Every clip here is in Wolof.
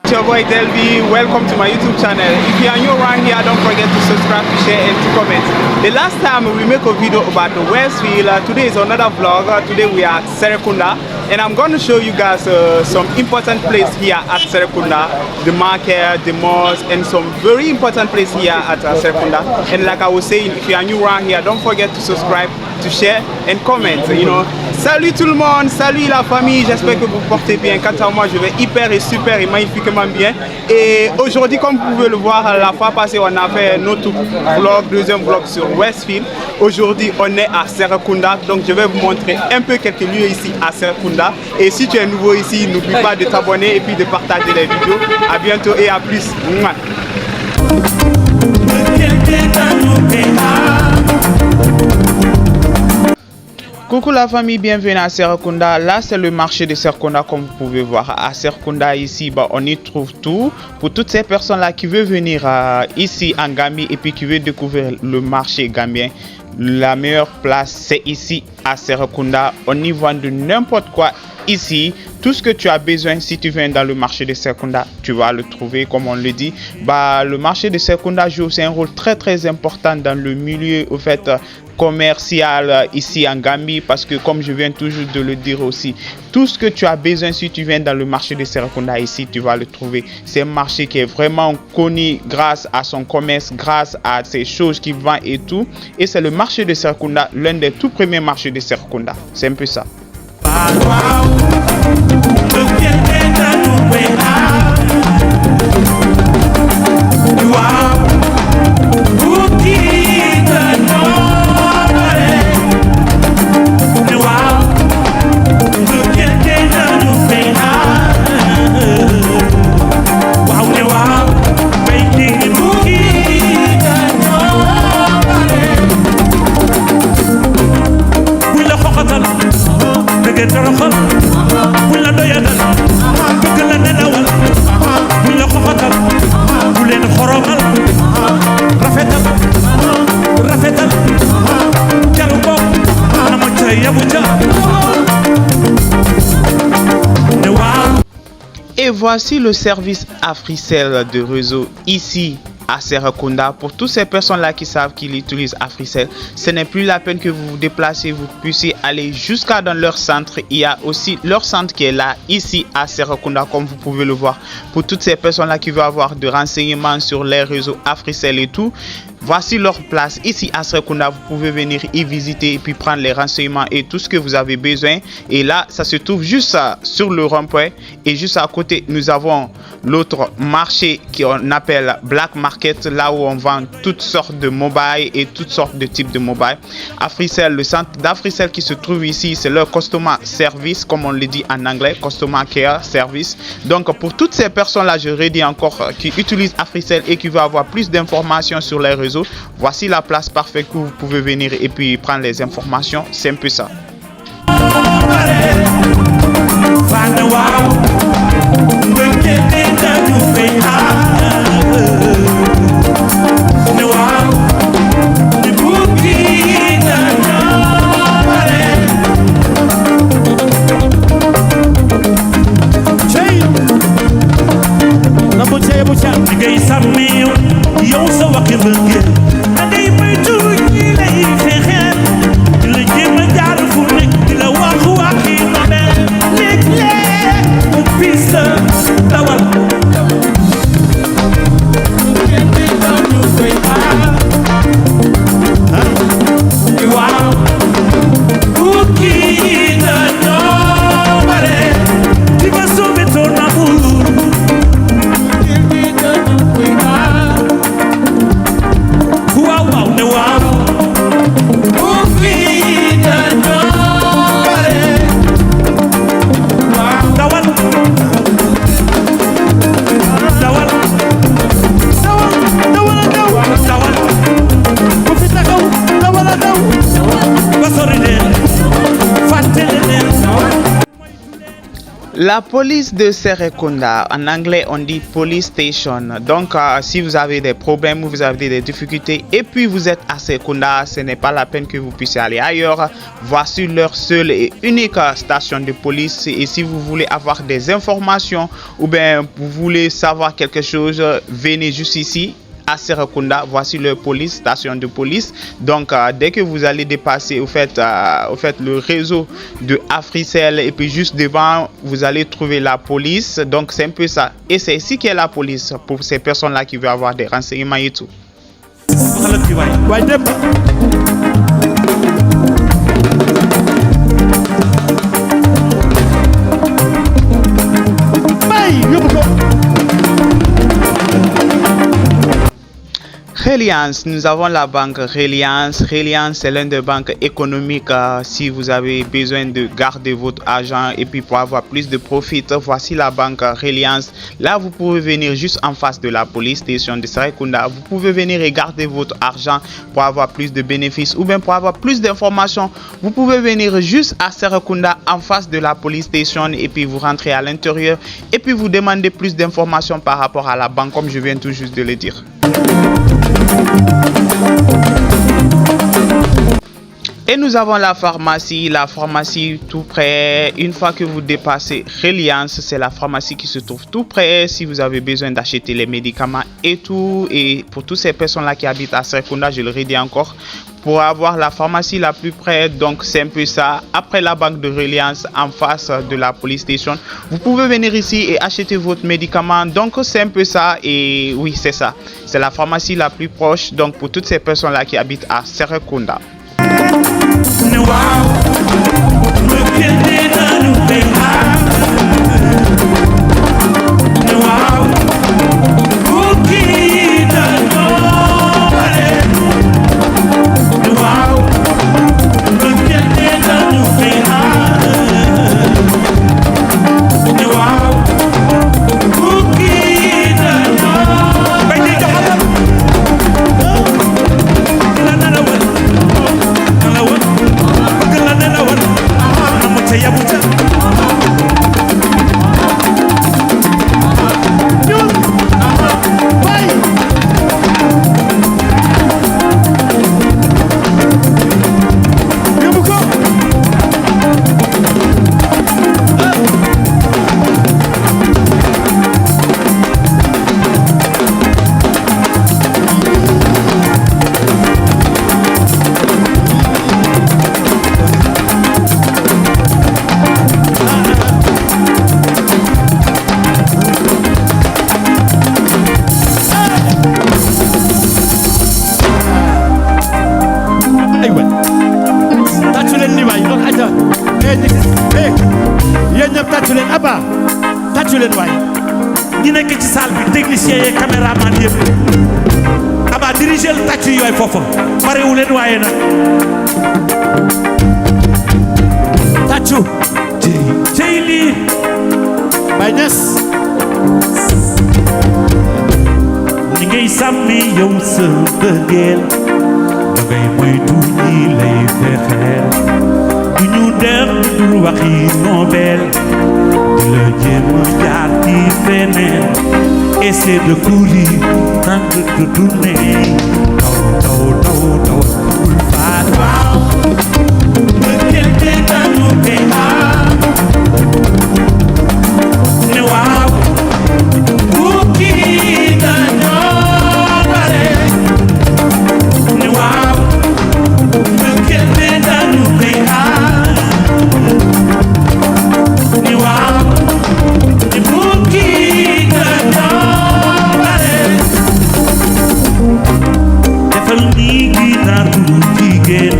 It's your boy Delvi. Welcome to my YouTube channel. If you are new around here, don't forget to subscribe, to share and to comment. The last time we make a video about the Westfield, today is another vlog. Today we are at Serekunda and I'm going to show you guys some important place here at Serekunda, the market, the malls, and some very important place here at Serekunda. And like I was saying, if you are new around here, don't forget to subscribe, to share and comment. You know, salut tout le monde, salut la famille, j'espère que vous portez bien. Quant à moi, je vais hyper et super et magnifiquement bien. Et aujourd'hui, comme vous pouvez le voir, la fois passée, on a fait notre vlog, deuxième vlog sur Westfield. Aujourd'hui, on est à Serekunda, donc je vais vous montrer un peu quelques lieux ici à Serekunda. Et si tu es nouveau ici, n'oublie pas de t'abonner et puis de partager les vidéos. À bientôt et à plus. Coucou la famille, bienvenue à Serekunda. Là c'est le marché de Serekunda comme vous pouvez voir. À Serekunda ici, on y trouve tout. Pour toutes ces personnes là qui veulent venir ici en Gambie et puis qui veulent découvrir le marché gambien, la meilleure place c'est ici à Serekunda. On y vend de n'importe quoi ici. Tout ce que tu as besoin, si tu viens dans le marché de Serekunda, tu vas le trouver comme on le dit. Le marché de Serekunda joue aussi un rôle très important dans le milieu au fait commercial ici en Gambie, parce que comme je viens toujours de le dire aussi, tout ce que tu as besoin, si tu viens dans le marché de Serekunda ici, tu vas le trouver. C'est un marché qui est vraiment connu grâce à son commerce, grâce à ces choses qu'il vend et tout. Et c'est le marché de Serekunda, l'un des tout premiers marchés de Serekunda. C'est un peu ça. Et voici le service Africell de réseau ici à Serekunda. Pour toutes ces personnes-là qui savent qu'ils utilisent Africell, ce n'est plus la peine que vous vous déplacez, vous puissiez aller jusqu'à dans leur centre. Il y a aussi leur centre qui est là, ici à Serekunda, comme vous pouvez le voir. Pour toutes ces personnes-là qui veulent avoir de renseignements sur les réseaux Africell et tout, voici leur place ici à Serekunda. Vous pouvez venir y visiter et puis prendre les renseignements et tout ce que vous avez besoin. Et là, ça se trouve juste sur le rond-point. Et juste à côté, nous avons l'autre marché qu'on appelle Black Market, là où on vend toutes sortes de mobiles et toutes sortes de types de mobiles. Africell, le centre d'Africell qui se trouve ici, c'est leur Customer Service, comme on le dit en anglais, Customer Care Service. Donc pour toutes ces personnes-là, je redis encore, qui utilisent Africell et qui veulent avoir plus d'informations sur les réseaux, voici la place parfaite où vous pouvez venir et puis prendre les informations. C'est un peu ça. La police de Serekunda, en anglais on dit police station. Donc si vous avez des problèmes ou vous avez des difficultés et puis vous êtes à Serekunda, ce n'est pas la peine que vous puissiez aller ailleurs. Voici leur seule et unique station de police. Et si vous voulez avoir des informations ou bien vous voulez savoir quelque chose, venez juste ici à Serekunda. Voici leur police, station de police. Donc dès que vous allez dépasser, vous faites le réseau de Africell et puis juste devant vous allez trouver la police. Donc c'est un peu ça, et c'est ici qu'est la police pour ces personnes là qui veulent avoir des renseignements et tout. Reliance, nous avons la banque Reliance. Reliance, c'est l'une des banques économiques. Si vous avez besoin de garder votre argent et puis pour avoir plus de profit, voici la banque Reliance. Là, vous pouvez venir juste en face de la police station de Serekunda. Vous pouvez venir et garder votre argent pour avoir plus de bénéfices ou bien pour avoir plus d'informations. Vous pouvez venir juste à Serekunda en face de la police station et puis vous rentrez à l'intérieur et puis vous demandez plus d'informations par rapport à la banque, comme je viens tout juste de le dire. Et nous avons la pharmacie tout près. Une fois que vous dépassez Reliance, c'est la pharmacie qui se trouve tout près. Si vous avez besoin d'acheter les médicaments et tout, et pour toutes ces personnes là qui habitent à Serekunda, je le redis encore, pour avoir la pharmacie la plus près, donc c'est un peu ça. Après la banque de Reliance, en face de la police station, vous pouvez venir ici et acheter votre médicament. Donc c'est un peu ça, et oui, c'est ça. C'est la pharmacie la plus proche, donc pour toutes ces personnes là qui habitent à Serekunda. ñi nekk ci salle bi technicien et caméraman yëpp Aba diriger le tàccu yooyu foofu parewu leen waaye nag tàccu cey lii Baye Niass ni ngay sàmmi yow sa bëggeel da ngay moytu ñi lay fexeel du ñu dem du waxi Nobel le Dieu jaar ci feneen essaie de courir tant de tourner taw bul faat waaw le quelque dañu koy am ne waaw kii dañoo bare ne waaw le quelque dañu koy am ne waaw defal ni guitar bu jigéen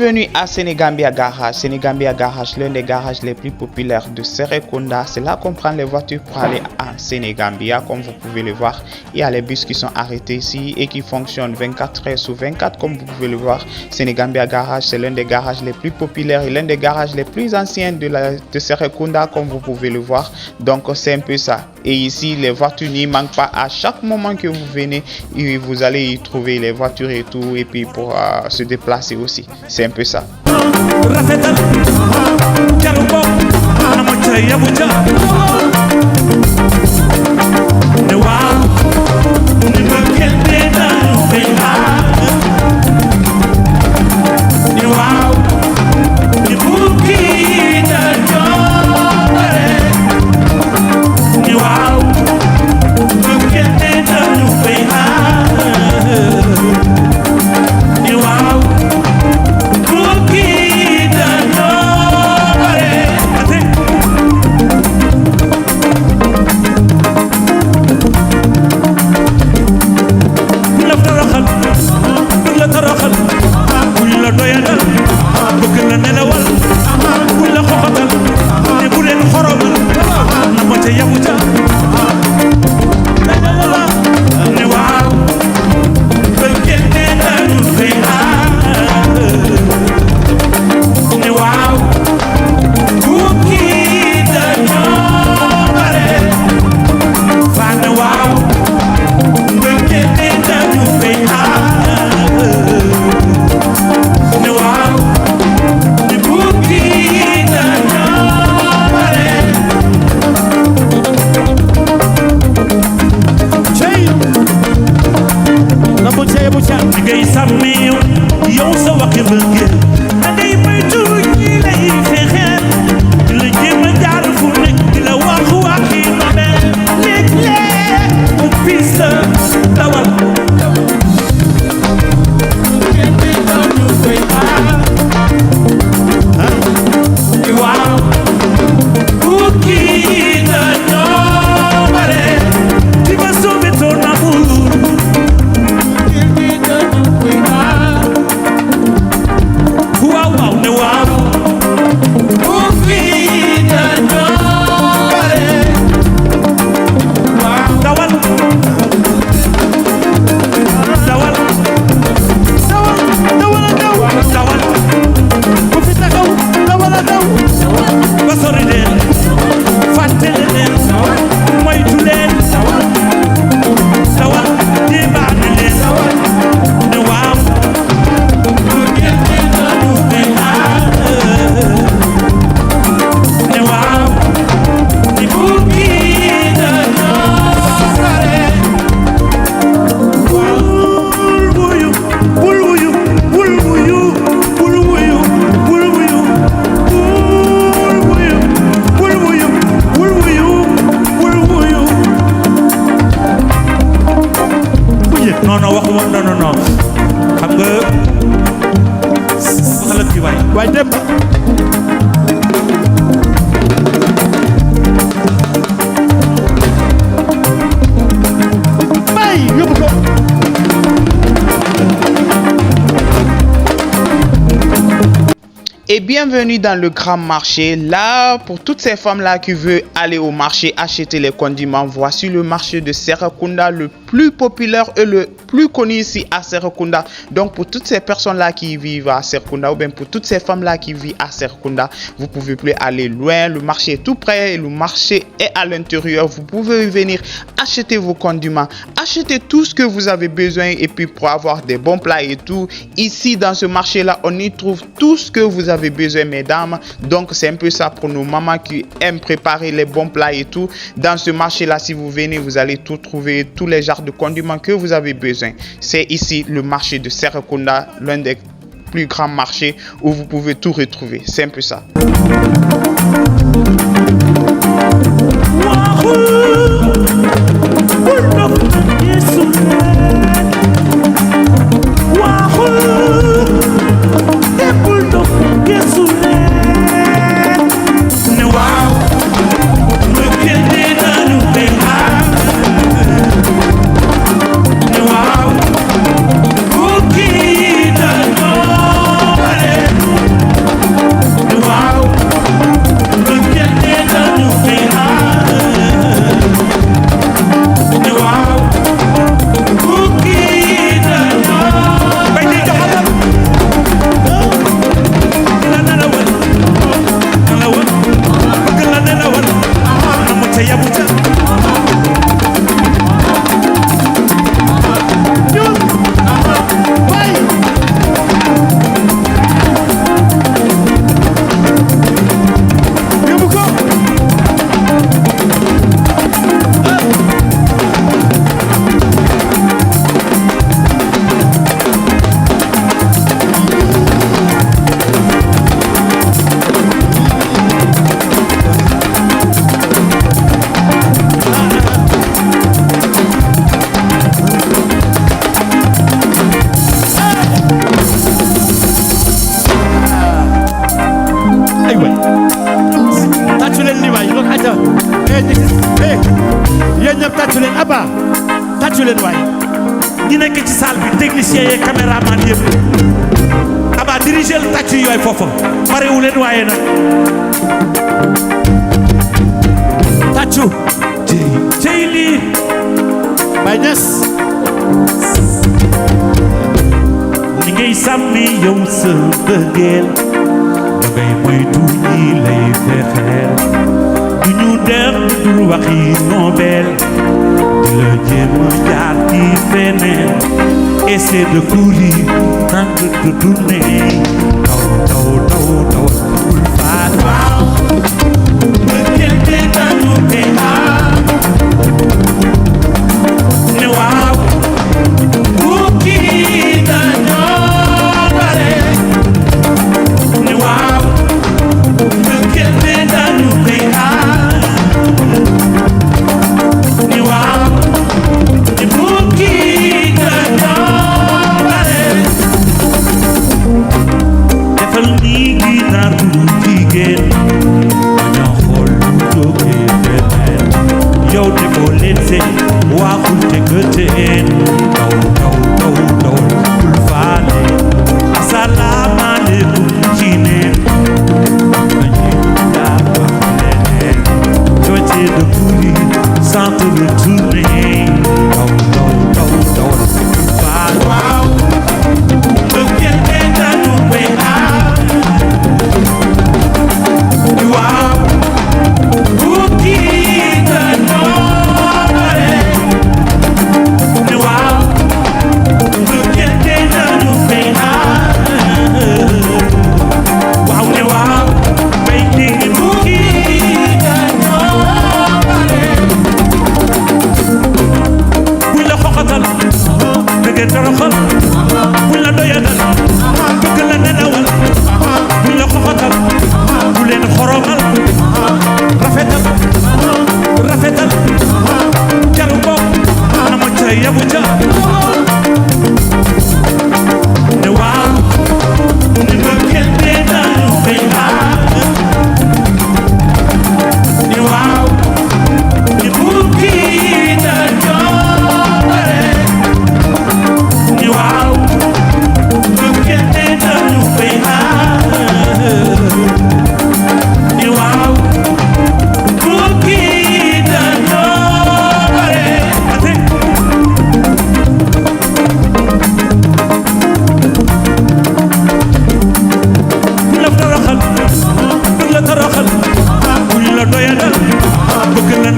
Bienvenue à Senegambia Garage. Senegambia Garage, l'un des garages les plus populaires de Serekunda. C'est là qu'on prend les voitures pour aller à Senegambia. Comme vous pouvez le voir, il y a les bus qui sont arrêtés ici et qui fonctionnent 24 heures sur 24. Comme vous pouvez le voir, Senegambia Garage, c'est l'un des garages les plus populaires et l'un des garages les plus anciens de Serekunda, comme vous pouvez le voir. Donc c'est un peu ça. Et ici, les voitures n'y manquent pas. À chaque moment que vous venez, vous allez y trouver les voitures et tout. Et puis pour se déplacer aussi. C'est un peu ça. Et bienvenue dans le grand marché. Là, pour toutes ces femmes-là qui veulent aller au marché acheter les condiments, voici le marché de Serekunda, le plus populaire et le plus connu ici à Serekunda. Donc, pour toutes ces personnes-là qui vivent à Serekunda ou bien pour toutes ces femmes-là qui vivent à Serekunda, vous pouvez plus aller loin. Le marché est tout près et le marché est à l'intérieur. Vous pouvez venir acheter vos condiments, acheter tout ce que vous avez besoin et puis pour avoir des bons plats et tout. Ici, dans ce marché-là, on y trouve tout ce que vous avez besoin, mesdames. Donc c'est un peu ça pour nos mamans qui aiment préparer les bons plats et tout. Dans ce marché là, si vous venez, vous allez tout trouver, tous les genres de condiments que vous avez besoin. C'est ici le marché de Serekunda, l'un des plus grands marchés où vous pouvez tout retrouver. C'est un peu ça. feeñ ni gis yéen ñëpp tàccu leen Abba tàccu leen waay ñi nekk ci salle bi technicien yeeg caméraman yëpp Abba dirigé lu tàccu yooyu foofa parewu leen waaye nag tàccu cey lii Baye Niass ni ngay sàmmi yow sa bëggeel da ngay moytu ñi lay fexeel du ñu dem du waxi Nobel di la jéem a jaar ci feneen essaie de courir tente de tourner daw bul faat waaw bëggeel te dañu te ne waaw kii dañoo bare ne waaw bëggeel te dañu te ne waaw kii dañoo bare defal nii ginaar bu jigéen bañ a xool lu jógee feneen yow defoo leen seen waxul te gëteen daw bul faale asalaamaaleykum ci neen dañuy daal wax leneen joojee de courir sans te retourner daw bul faale waaw bëggeel te dañu koy aar waaw kii dañoo bare ne waaw bëggeel te dañu koy aar waaw ne waaw bay dégg kii dañoo bare buñ la xoxatal dëgg toroxal buñ la doyadal bëgg la nenawal buñ la xoxatal bu leen xoromal rafetal jaru ko na ma ca yabu ca ne waaw ne bëggeel te dañu koy aar ne waaw ne kii dañoo bare ne waaw bëggeel te dañu koy aar ne waaw kii dañoo bare ate buñ la toroxal buñ la doyadal bëgg la.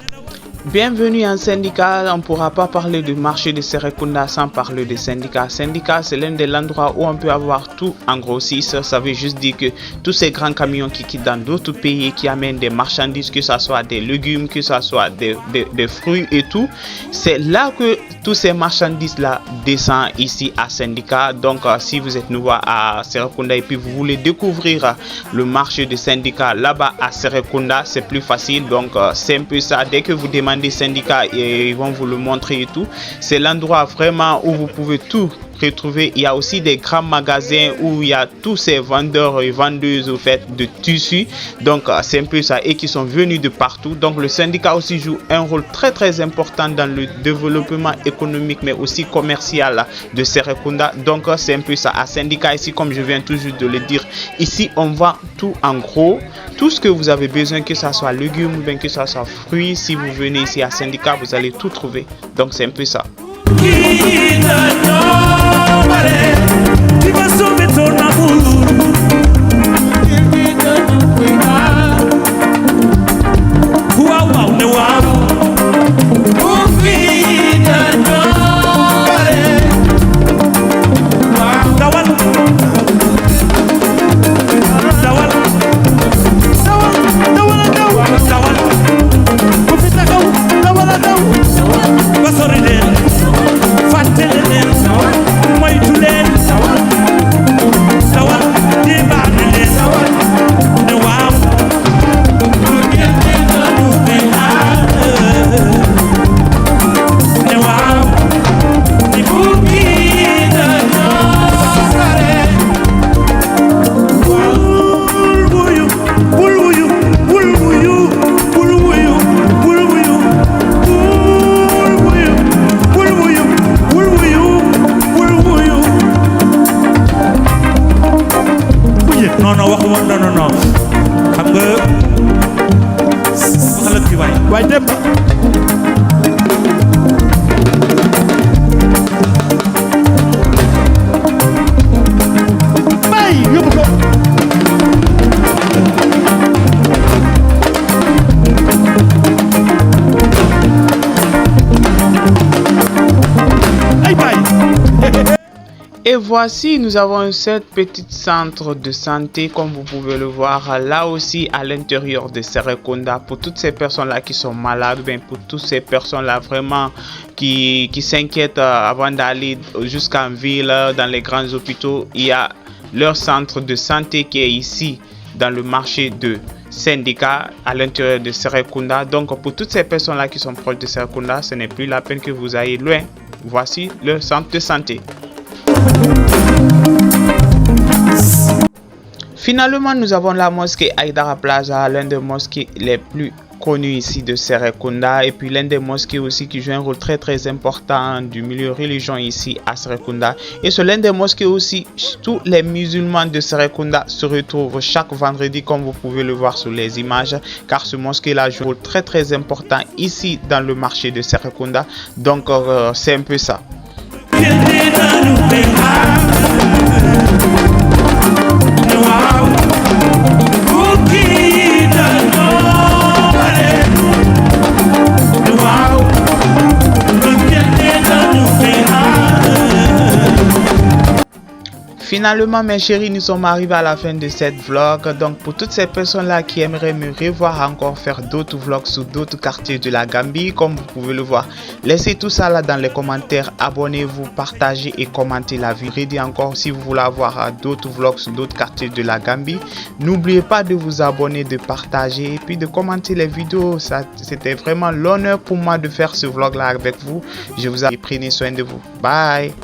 Bienvenue en syndicat. On ne pourra pas parler du marché de Serekunda sans parler de syndicat. Syndicat, c'est l'un des endroits où on peut avoir tout en grossiste. Ça veut juste dire que tous ces grands camions qui quittent dans d'autres pays, qui amènent des marchandises, que ce soit des légumes, que ce soit des fruits et tout, c'est là que tous ces marchandises-là descendent ici à syndicat. Donc, si vous êtes nouveau à Serekunda et puis vous voulez découvrir le marché de syndicat là-bas à Serekunda, c'est plus facile. Donc, c'est un peu ça. Dès que vous demandez des syndicats et ils vont vous le montrer et tout, c'est l'endroit vraiment où vous pouvez tout retrouver. Il y a aussi des grands magasins où il y a tous ces vendeurs et vendeuses au fait de tissus. Donc c'est un peu ça, et qui sont venus de partout. Donc le syndicat aussi joue un rôle très important dans le développement économique mais aussi commercial de Serekunda. Donc c'est un peu ça. À syndicat ici, comme je viens toujours de le dire, ici on vend tout en gros, tout ce que vous avez besoin, que ça soit légumes ou bien que ça soit fruits. Si vous venez ici à syndicat, vous allez tout trouver. Donc c'est un peu ça. Moytu leen dawal Bay yóbbu ko. Ay bay. Et voici, nous avons cette petite centre de santé, comme vous pouvez le voir, là aussi à l'intérieur de Serekunda, pour toutes ces personnes-là qui sont malades, bien pour toutes ces personnes-là vraiment qui s'inquiètent avant d'aller jusqu'en ville, dans les grands hôpitaux. Il y a leur centre de santé qui est ici, dans le marché de syndicat à l'intérieur de Serekunda. Donc pour toutes ces personnes-là qui sont proches de Serekunda, ce n'est plus la peine que vous ayez loin. Voici le centre de santé. Finalement, nous avons la mosquée Haïdara Plaza, l'un des mosquées les plus connus ici de Serekunda, et puis l'un des mosquées aussi qui joue un rôle très important du milieu religieux ici à Serekunda. Et c'est l'un des mosquées aussi, tous les musulmans de Serekunda se retrouvent chaque vendredi, comme vous pouvez le voir sur les images, car ce mosquée-là joue un rôle très important ici dans le marché de Serekunda. Donc c'est un peu ça. Finalement, mes chéris, nous sommes arrivés à la fin de cette vlog. Donc pour toutes ces personnes là qui aimeraient me revoir encore faire d'autres vlogs sur d'autres quartiers de la Gambie, comme vous pouvez le voir, laissez tout ça là dans les commentaires, abonnez-vous, partagez et commentez la vidéo. Je dis encore, si vous voulez avoir d'autres vlogs sur d'autres quartiers de la Gambie, n'oubliez pas de vous abonner, de partager et puis de commenter les vidéos. C'était vraiment l'honneur pour moi de faire ce vlog là avec vous. Je vous prie, prenez soin de vous. Bye.